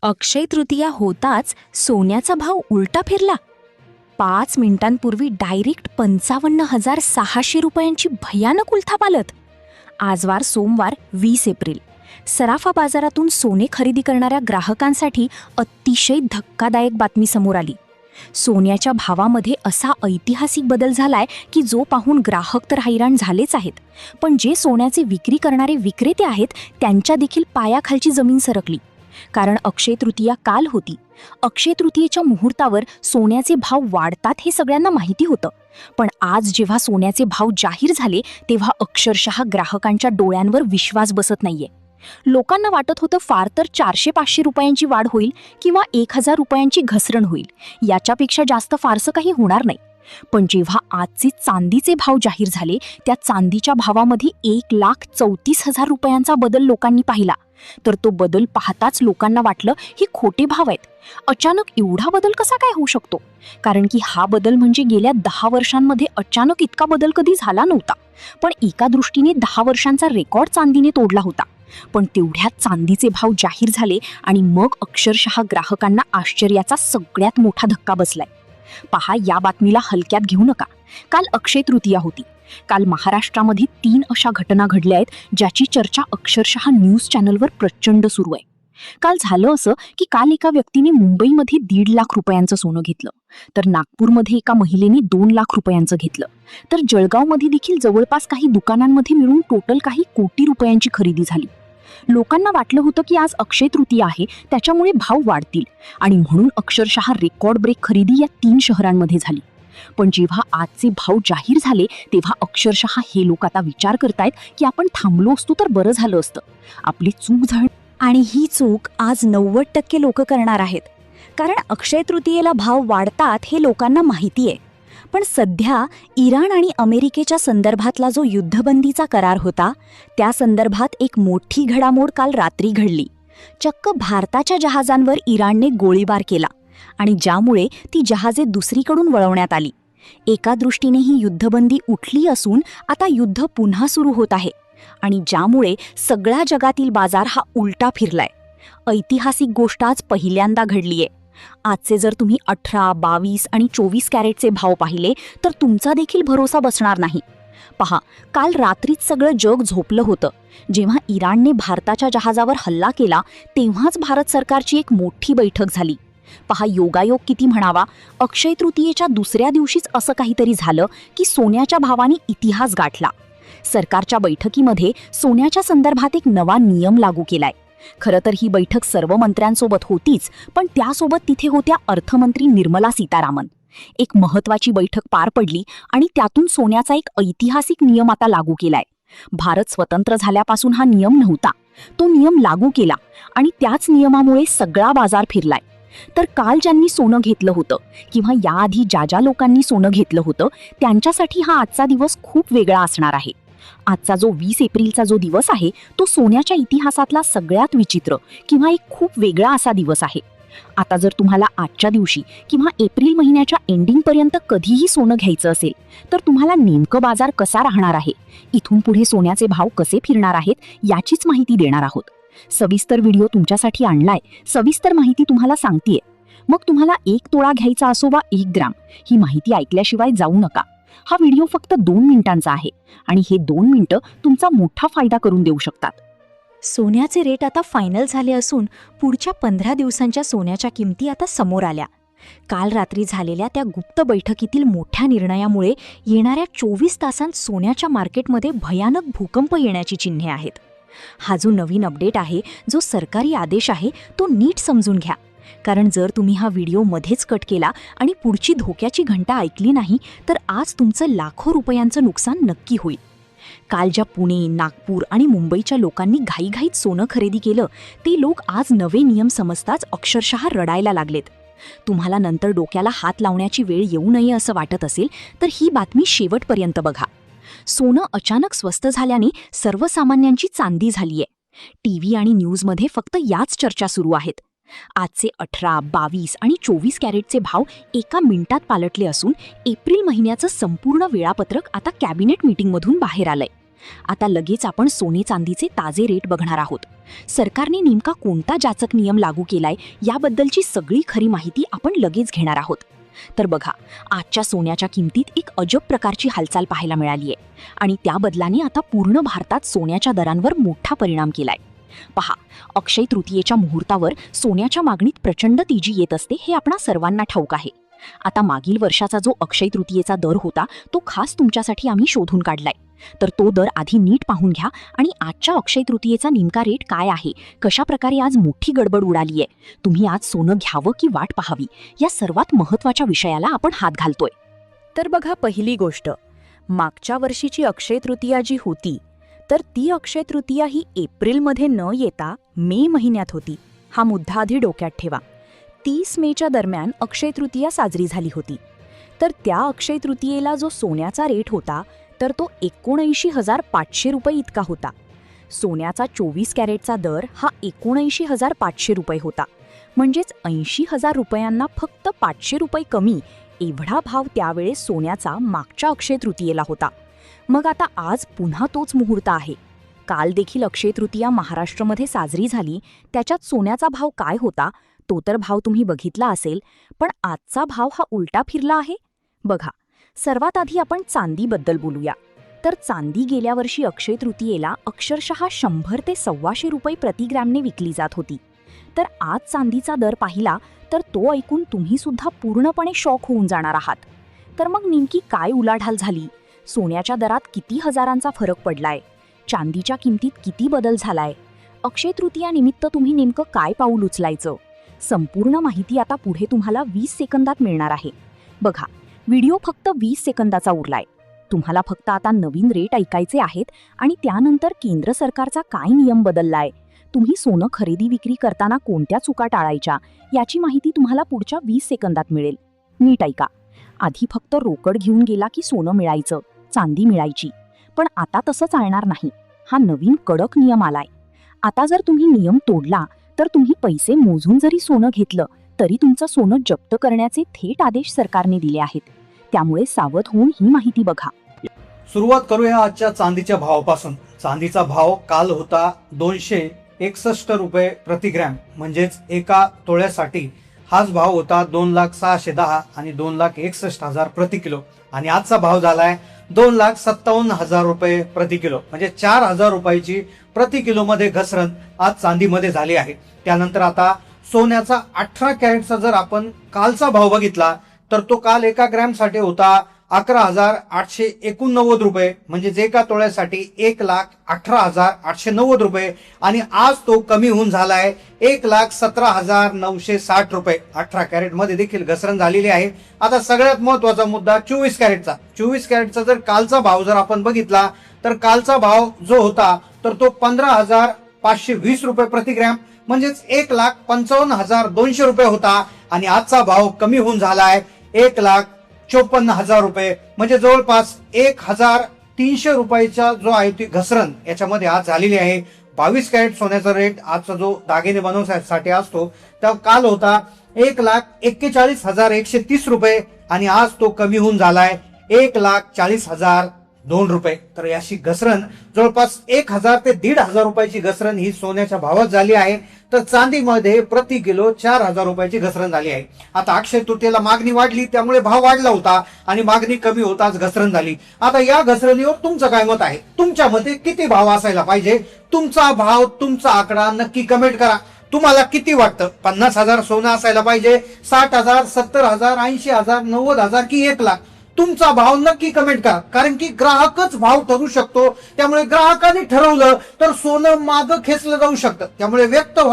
अक्षय तृतीया होताच सोन्याचा भाव उलटा फिरला. 5 मिनिटांपूर्वी डायरेक्ट 55,600 रुपयांची भयानक उलथापालत. आज वार सोमवार 20 एप्रिल. सराफा बाजारातून सोने खरेदी करणाऱ्या ग्राहकांसाठी अतिशय धक्कादायक बातमी समोर आली. सोन्याच्या भावामध्ये असा ऐतिहासिक बदल झालाय की जो पाहून ग्राहक तर हैराण झालेच आहेत, पण जे सोन्याचे विक्री करणारे विक्रेते आहेत त्यांच्या देखील पायाखालची जमीन सरकली. कारण अक्षय तृतीया काल होती. अक्षय तृतीयेच्या मुहूर्तावर सोन्याचे भाव वाढतात हे सगळ्यांना माहिती होतं, पण आज जेव्हा सोन्याचे भाव जाहीर झाले तेव्हा अक्षरशः ग्राहकांच्या डोळ्यांवर विश्वास बसत नाहीये. लोकांना वाटत होतं फार तर 400-500 रुपयांची वाढ होईल किंवा 1,000 रुपयांची घसरण होईल, याच्यापेक्षा जास्त फारसं काही होणार नाही. पण जेव्हा आजचे चांदीचे भाव जाहीर झाले त्या चांदीच्या भावामध्ये 1,34,000 रुपयांचा बदल लोकांनी पाहिला. तर तो बदल पाहताच लोकांना वाटलं ही खोटे भाव आहेत. अचानक एवढा बदल कसा काय होऊ शकतो? कारण की हा बदल म्हणजे गेल्या 10 वर्षांमध्ये अचानक इतका बदल कधी झाला नव्हता. पण एका दृष्टीने 10 वर्षांचा रेकॉर्ड चांदीने तोडला होता. पण तेवढ्यात चांदीचे भाव जाहीर झाले आणि मग अक्षरशः ग्राहकांना आश्चर्याचा सगळ्यात मोठा धक्का बसलाय. पहा, या बातमीला हलक्यात घेऊ नका. काल अक्षय तृतीया होती. काल महाराष्ट्रामध्ये 3 अशा घटना घडल्या आहेत ज्याची चर्चा अक्षरशः न्यूज चॅनलवर प्रचंड सुरू आहे. काल झालं असं की काल एका व्यक्तीने मुंबईमध्ये 1.5 लाख रुपयांचं सोनं घेतलं, तर नागपूरमध्ये एका महिलेने 2 लाख रुपयांचं घेतलं, तर जळगावमध्ये देखील जवळपास काही दुकानांमध्ये मिळून टोटल काही कोटी रुपयांची खरेदी झाली. लोकांना वाटलं होतं की आज अक्षय तृतीया आहे, त्याच्यामुळे भाव वाढतील आणि म्हणून अक्षरशः रेकॉर्ड ब्रेक खरेदी या 3 शहरांमध्ये झाली. पण जेव्हा आजचे भाव जाहीर झाले तेव्हा अक्षरशः हे लोक आता विचार करतायत की आपण थांबलो असतो तर बरं झालं असतं. आपली चूक झाली आणि ही चूक आज 90% लोक करणार आहेत. कारण अक्षय तृतीयेला भाव वाढतात हे लोकांना माहिती आहे. पण सध्या इराण आणि अमेरिकेच्या संदर्भातला जो युद्धबंदीचा करार होता त्या संदर्भात एक मोठी घडामोड काल रात्री घडली. चक्क भारताच्या जहाजांवर इराणने गोळीबार केला आणि ज्यामुळे ती जहाजे दुसरीकडून वळवण्यात आली. एका दृष्टीने ही युद्धबंदी उठली असून आता युद्ध पुन्हा सुरू होत आहे आणि ज्यामुळे सगळ्या जगातील बाजार हा उलटा फिरलाय. ऐतिहासिक गोष्ट आज पहिल्यांदा घडलीय. आजचे जर तुम्ही 18, 22 आणि 24 कॅरेटचे भाव पाहिले तर तुमचा देखील भरोसा बसणार नाही. पहा, काल रात्रीच सगळं जग झोपलं होतं. जेव्हा इराणने भारताच्या जहाजावर हल्ला केला तेव्हाच भारत सरकारची एक मोठी बैठक झाली. पहा, योगायोग किती म्हणावा. अक्षय तृतीयेच्या दुसऱ्या दिवशीच असं काहीतरी झालं की सोन्याच्या भावाने इतिहास गाठला. सरकारच्या बैठकीमध्ये सोन्याच्या संदर्भात एक नवा नियम लागू केलाय. खरं तर ही बैठक सर्व मंत्र्यांसोबत होतीच, पण त्यासोबत तिथे होत्या अर्थमंत्री निर्मला सीतारामन. एक महत्त्वाची बैठक पार पडली आणि त्यातून सोन्याचा एक ऐतिहासिक नियम आता लागू केलाय. भारत स्वतंत्र झाल्यापासून हा नियम नव्हता, तो नियम लागू केला आणि त्याच नियमामुळे सगळा बाजार फिरलाय. तर काल ज्यांनी सोनं घेतलं होतं किंवा याआधी ज्या लोकांनी सोनं घेतलं होतं त्यांच्यासाठी हा आजचा दिवस खूप वेगळा असणार आहे. आजचा जो 20 एप्रिलचा जो दिवस आहे तो सोन्याच्या इतिहासातला सगळ्यात विचित्र किंवा एक खूप वेगळा असा दिवस आहे. आता जर तुम्हाला आजच्या दिवशी किंवा एप्रिल महिन्याच्या एंडिंगपर्यंत कधीही सोनं घ्यायचं असेल तर तुम्हाला नेमकं बाजार कसा राहणार आहे, इथून पुढे सोन्याचे भाव कसे फिरणार आहेत याचीच माहिती देणार आहोत. सविस्तर व्हिडिओ तुमच्यासाठी आणलाय. सविस्तर माहिती तुम्हाला सांगतेय. मग तुम्हाला 1 तोळा घ्यायचा असो वा 1 ग्राम, ही माहिती ऐकल्याशिवाय जाऊ नका. हा व्हिडिओ फक्त 2 मिनिटांचा आहे आणि हे 2 मिनिटं तुमचा मोठा फायदा करून देऊ शकतात. सोन्याचे रेट आता फायनल झाले असून पुढच्या 15 दिवसांच्या सोन्याच्या किमती आता समोर आल्या. काल रात्री झालेल्या त्या गुप्त बैठकीतील मोठ्या निर्णयामुळे येणाऱ्या 24 तासांत सोन्याच्या मार्केटमध्ये भयानक भूकंप येण्याची चिन्हे आहेत. हा जो नवीन अपडेट आहे, जो सरकारी आदेश आहे, तो नीट समजून घ्या. कारण जर तुम्ही हा व्हिडिओ मध्येच कट केला आणि पुढची धोक्याची घंटा ऐकली नाही तर आज तुमचं लाखो रुपयांचं नुकसान नक्की होईल. काल ज्या पुणे, नागपूर आणि मुंबईच्या लोकांनी घाईघाईत सोनं खरेदी केलं ते लोक आज नवे नियम समजताच अक्षरशः रडायला लागलेत. तुम्हाला नंतर डोक्याला हात लावण्याची वेळ येऊ नये असं वाटत असेल तर ही बातमी शेवटपर्यंत बघा. सोनं अचानक स्वस्त झाल्याने सर्वसामान्यांची चांदी झालीये. टीव्ही आणि न्यूजमध्ये फक्त याच चर्चा सुरू आहेत. आजचे 18, 22 आणि 24 कॅरेटचे भाव एका मिनिटात पालटले असून एप्रिल महिन्याचं संपूर्ण वेळापत्रक आता कॅबिनेट मीटिंगमधून बाहेर आलंय. आता लगेच आपण सोने चांदीचे ताजे रेट बघणार आहोत. सरकारने नेमका कोणता जाचक नियम लागू केलाय याबद्दलची सगळी खरी माहिती आपण लगेच घेणार आहोत. तर बघा, आजच्या सोन्याच्या किमतीत एक अजब प्रकारची हालचाल पाहायला मिळाली आहे आणि त्या बदलाने आता पूर्ण भारतात सोन्याच्या दरांवर मोठा परिणाम केलाय. पहा, अक्षय तृतीयेच्या मुहूर्तावर सोन्याच्या मागणीत प्रचंड तेजी येत असते हे आपणा सर्वांना ठाऊक आहे. आता मागील वर्षाचा जो अक्षय तृतीयेचा दर होता तो खास तुमच्यासाठी आम्ही शोधून काढलाय. तर तो दर आधी नीट पाहून घ्या आणि आजच्या अक्षय तृतीयेचा नेमका रेट काय आहे, कशा प्रकारे आज मोठी गडबड उडाली आहे, तुम्ही आज सोनं घ्यावं की वाट पाहावी, या सर्वात महत्त्वाच्या विषयाला आपण हात घालतोय. तर बघा, पहिली गोष्ट, मागच्या वर्षीची अक्षय तृतीया जी होती तर ती अक्षय तृतीया ही एप्रिलमध्ये न येता मे महिन्यात होती. हा मुद्दा आधी डोक्यात ठेवा. 30 मेच्या दरम्यान अक्षय तृतीया साजरी झाली होती. तर त्या अक्षय तृतीयेला जो सोन्याचा रेट होता तर तो 79,500 रुपये इतका होता. सोन्याचा 24 कॅरेटचा दर हा 79,500 रुपये होता. म्हणजेच 80,000 रुपयांना फक्त 500 रुपये कमी एवढा भाव त्यावेळेस सोन्याचा मागच्या अक्षय तृतीयेला होता. मग आता आज पुन्हा तोच मुहूर्त आहे. काल देखील अक्षय तृतीया महाराष्ट्रामध्ये साजरी झाली. त्याच्यात सोन्याचा भाव काय होता तो तर भाव तुम्ही बघितला असेल, पण आजचा भाव हा उलटा फिरला आहे. बघा, सर्वात आधी आपण चांदीबद्दल बोलूया. तर चांदी गेल्या वर्षी अक्षय तृतीयेला अक्षरशः 100 ते 125 रुपये प्रतिग्रॅमने विकली जात होती. तर आज चांदीचा दर पाहिला तर तो ऐकून तुम्ही सुद्धा पूर्णपणे शॉक होऊन जाणार आहात. तर मग नेमकी काय उलाढाल झाली? सोन्याच्या दरात किती हजारांचा फरक पडलाय? चांदीच्या किमतीत किती बदल झालाय? अक्षय तृतीया निमित्त तुम्ही नेमकं काय पाऊल उचलायचं? संपूर्ण माहिती आता पुढे तुम्हाला 20 सेकंदात मिळणार आहे. बघा, व्हिडिओ फक्त 20 सेकंदाचा उरलाय. तुम्हाला फक्त आता नवीन रेट ऐकायचे आहेत आणि त्यानंतर केंद्र सरकारचा काय नियम बदललाय, तुम्ही सोनं खरेदी विक्री करताना कोणत्या चुका टाळायच्या याची माहिती तुम्हाला पुढच्या 20 सेकंदात मिळेल. नीट ऐका. आधी फक्त रोकड घेऊन गेला की सोनं मिळायचं, चांदी मिळायची. पण आता तसं चालणार नाही. हा नवीन कडक नियम आलाय. आता जर तुम्ही नियम तोडला तर तुम्ही पैसे मोजून जरी सोनं घेतलं तरी तुमचं सोनं जप्त करण्याचे थेट आदेश सरकारने दिले आहेत. त्यामुळे सावध होऊन ही माहिती बघा. सुरुवात करूया आजच्या चांदीच्या भावापासून. चांदीचा भाव काल होता 261 रुपये प्रति ग्रॅम, म्हणजेच एका तोळ्यासाठी हाच भाव होता 2,610 आणि 2,61,000 प्रति किलो. आणि आजचा भाव झालाय 2,57,000 रुपये प्रति किलो, म्हणजे 4,000 रुपयाची प्रति किलो मध्ये घसरण आज चांदीमध्ये झाली आहे. त्यानंतर आता सोन्याचा 18 कॅरेटचा जर आपण कालचा भाव बघितला तर तो काल एका ग्रॅमसाठी होता 11,889 रुपये, म्हणजे एका तोळ्यासाठी 1,18,890 रुपये. आणि आज तो कमी होऊन झालाय 1,17,960 रुपये. 18 कॅरेट मध्ये देखील घसरण झालेली आहे. आता सगळ्यात महत्वाचा मुद्दा 24 कॅरेटचा. 24 कॅरेटचा जर कालचा भाव जर आपण बघितला तर कालचा भाव जो होता तर तो 15,520 रुपये प्रति ग्रॅम, म्हणजेच 1,55,200 रुपये होता. आणि आजचा भाव कमी होऊन झालाय 1,54,000 रुपये, म्हणजे जवळपास 1,300 रुपयाचा जो आहे ती घसरण याच्यामध्ये आज झालेली आहे. 22 कॅरेट सोन्याचा रेट आजचा जो दागिने बनवण्यासाठी असतो तर काल होता 1,41,130 रुपये आणि आज तो कमी होऊन झालाय 1,40,002 रुपये. तर याची घसरण जवळपास 1,000 ते 1,500 रुपयाची घसरण ही सोन्याच्या भावात झाली आहे. तर चांदीमध्ये प्रति किलो 4,000 रुपयाची घसरण झाली आहे. आता अक्षय तृतीयेला मागणी वाढली त्यामुळे भाव वाढला होता आणि मागणी कमी होताच घसरण झाली. आता या घसरणीवर तुमचं काय मत आहे? तुमच्या मते किती भाव असायला पाहिजे? तुमचा भाव, तुमचा आकडा नक्की कमेंट करा. तुम्हाला किती वाटतं? 50,000 सोनं असायला पाहिजे, 60,000, 70,000, 80,000, 90,000 की 1,00,000? तुमचा भाव नक्की कमेंट करा, कारण की ग्राहकच भाव ठरू शकतो. त्यामुळे ग्राहकाने ठरवलं तर सोनं मागं खेचलं जाऊ शकतं. त्यामुळे व्यक्त व्हा.